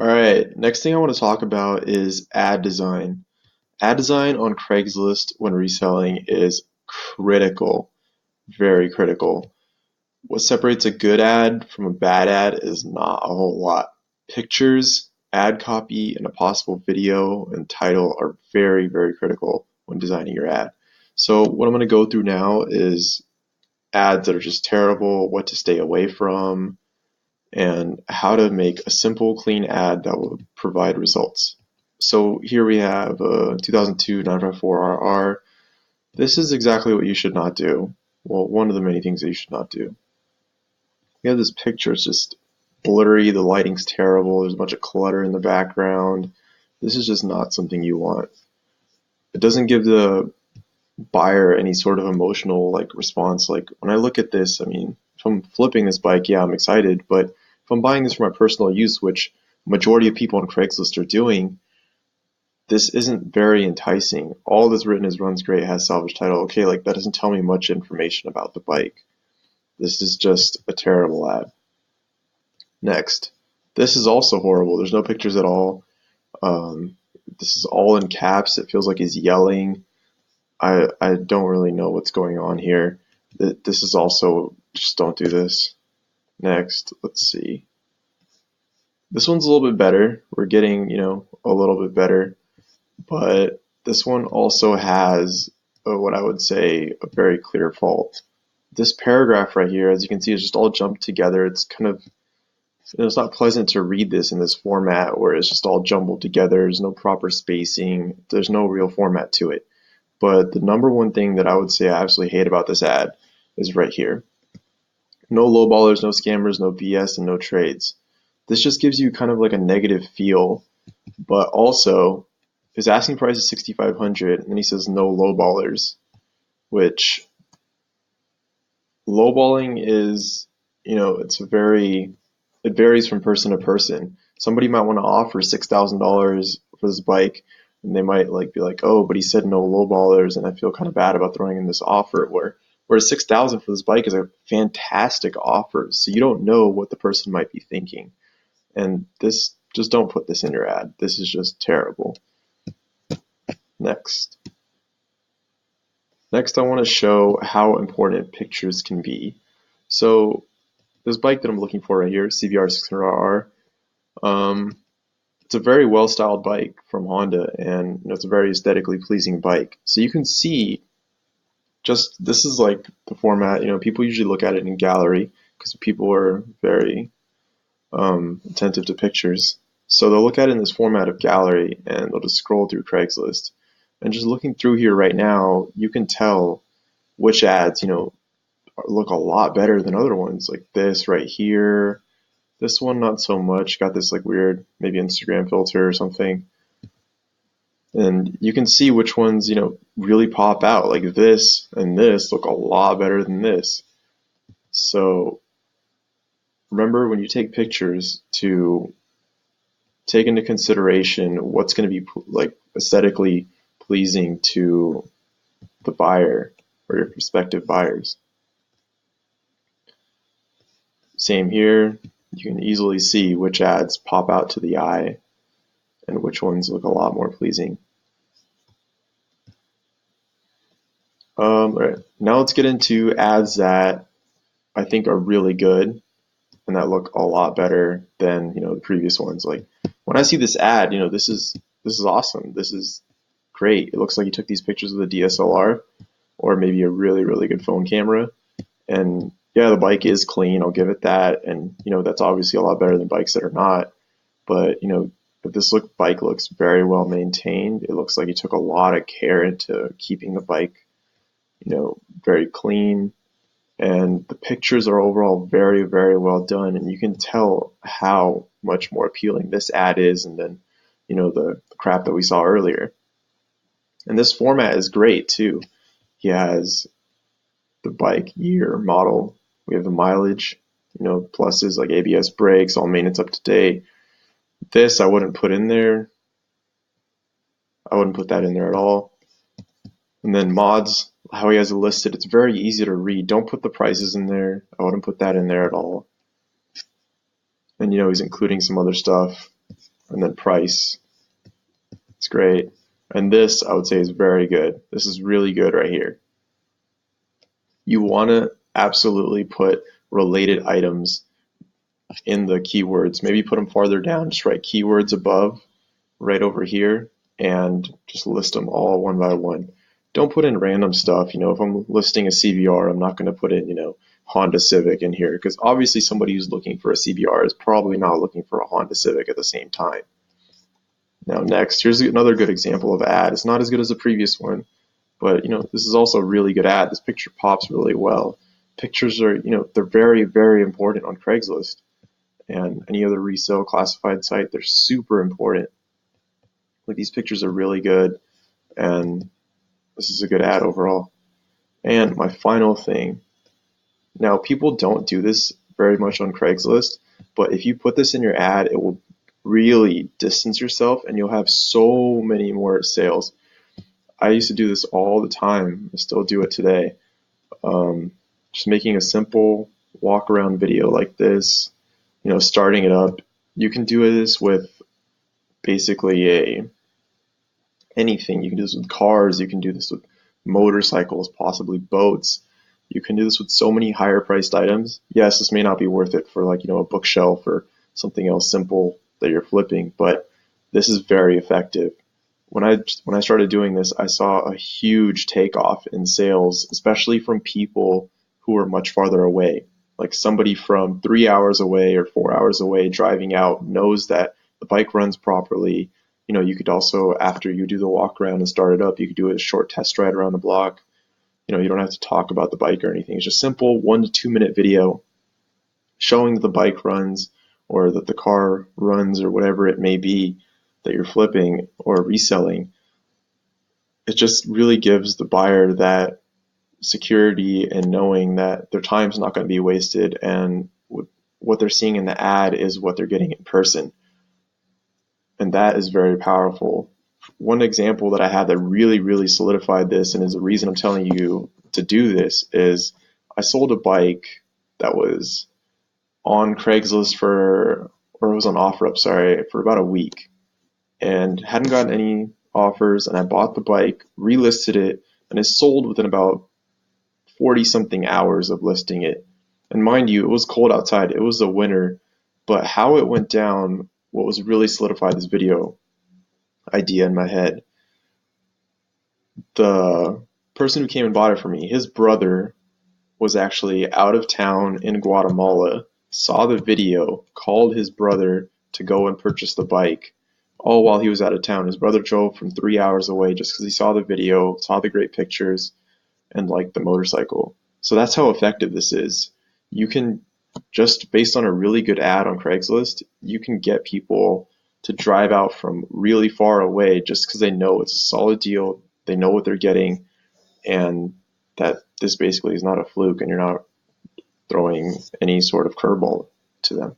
All right, next thing I want to talk about is ad design. Ad design on Craigslist when reselling is critical, very critical. What separates a good ad from a bad ad is not a whole lot. Pictures, ad copy, and a possible video and title are very, very critical when designing your ad. So what I'm going to go through now is ads that are just terrible, what to stay away from, and how to make a simple, clean ad that will provide results. So here we have a 2002 954RR. This is exactly what you should not do. Well, one of the many things that you should not do. You have this picture, it's just blurry, the lighting's terrible, there's a bunch of clutter in the background. This is just not something you want. It doesn't give the buyer any sort of emotional response. Like when I look at this, I mean, if I'm flipping this bike, yeah, I'm excited, but if I'm buying this for my personal use, which majority of people on Craigslist are doing, this isn't very enticing. All that's written is runs great, has salvage title. Okay, like that doesn't tell me much information about the bike. This is just a terrible ad. Next. This is also horrible. There's no pictures at all. Um, this is all in caps. It feels like he's yelling. I don't really know what's going on here. This is also, just don't do this. Next, let's see. This one's a little bit better. We're getting, a little bit better, but this one also has what I would say a very clear fault. This paragraph right here, as you can see, is just all jumped together. It's kind of, it's not pleasant to read this in this format where it's just all jumbled together. There's no proper spacing. There's no real format to it. But the number one thing that I would say I absolutely hate about this ad is right here. No lowballers, no scammers, no BS, and no trades. This just gives you kind of like a negative feel, but also his asking price is 6,500, and then he says no lowballers, which lowballing is, it varies from person to person. Somebody might want to offer $6,000 for this bike, and they might be like, oh, but he said no lowballers, and I feel kind of bad about throwing in this offer. Whereas 6,000 for this bike is a fantastic offer, so you don't know what the person might be thinking. And this, just don't put this in your ad. This is just terrible. Next. Next, I want to show how important pictures can be. So this bike that I'm looking for right here, CBR 600RR, it's a very well-styled bike from Honda, and it's a very aesthetically pleasing bike. So you can see, just this is like the format. People usually look at it in gallery because people are very attentive to pictures. So they'll look at it in this format of gallery, and they'll just scroll through Craigslist. And just looking through here right now, you can tell which ads, look a lot better than other ones. Like this right here. This one, not so much. Got this weird, maybe Instagram filter or something. And you can see which ones, really pop out. Like this and this look a lot better than this. So remember when you take pictures to take into consideration what's going to be aesthetically pleasing to the buyer or your prospective buyers. Same here. You can easily see which ads pop out to the eye and which ones look a lot more pleasing. All right. Now let's get into ads that I think are really good and that look a lot better than the previous ones. Like when I see this ad, this is awesome. This is great. It looks like you took these pictures with a DSLR or maybe a really, really good phone camera. And yeah, the bike is clean. I'll give it that. And that's obviously a lot better than bikes that are not. But but this bike looks very well maintained. It looks like you took a lot of care into keeping the bike, very clean. And the pictures are overall very, very well done. And you can tell how much more appealing this ad is and then, the crap that we saw earlier. And this format is great too. He has the bike year model. We have the mileage, pluses like ABS brakes, all maintenance up to date. This I wouldn't put in there. I wouldn't put that in there at all. And then mods, how he has it listed, it's very easy to read. Don't put the prices in there. I wouldn't put that in there at all. And he's including some other stuff. and then price. It's great. And this, I would say, is very good. This is really good right here. You want to absolutely put related items in the keywords. Maybe put them farther down. Just write keywords above, right over here, and just list them all one by one. Don't put in random stuff. If I'm listing a CBR, I'm not going to put in, Honda Civic in here, because obviously somebody who's looking for a CBR is probably not looking for a Honda Civic at the same time. Now next, here's another good example of ad. It's not as good as the previous one, but this is also a really good ad. This picture pops really well. Pictures are, they're very, very important on Craigslist and any other resale classified site. They're super important. Like, these pictures are really good, and this is a good ad overall. And my final thing, now people don't do this very much on Craigslist, but if you put this in your ad, it will really distance yourself and you'll have so many more sales. I used to do this all the time. I still do it today. Just making a simple walk around video like this, starting it up. You can do this with basically anything. You can do this with cars. You can do this with motorcycles, possibly boats. You can do this with so many higher priced items. Yes, this may not be worth it for a bookshelf or something else simple that you're flipping, but this is very effective. When I started doing this, I saw a huge takeoff in sales, especially from people who were much farther away. Like somebody from 3 hours away or 4 hours away driving out knows that the bike runs properly. You could also, after you do the walk around and start it up, you could do a short test ride around the block. You don't have to talk about the bike or anything. It's just simple 1 to 2 minute video showing that the bike runs or that the car runs or whatever it may be that you're flipping or reselling. It just really gives the buyer that security and knowing that their time's not going to be wasted, and what they're seeing in the ad is what they're getting in person. And that is very powerful. One example that I had that really, really solidified this, and is the reason I'm telling you to do this, is I sold a bike that was on Craigslist or it was on OfferUp, sorry, for about a week, and hadn't gotten any offers, and I bought the bike, relisted it, and it sold within about 40 something hours of listing it. And mind you, it was cold outside, it was the winter, but how it went down, what was really solidified this video idea in my head, the person who came and bought it for me, his brother was actually out of town in Guatemala, saw the video, called his brother to go and purchase the bike, all while he was out of town. His brother drove from 3 hours away just because he saw the video, saw the great pictures, and liked the motorcycle. So that's how effective this is. You can, just based on a really good ad on Craigslist, you can get people to drive out from really far away just because they know it's a solid deal, they know what they're getting, and that this basically is not a fluke and you're not throwing any sort of curveball to them.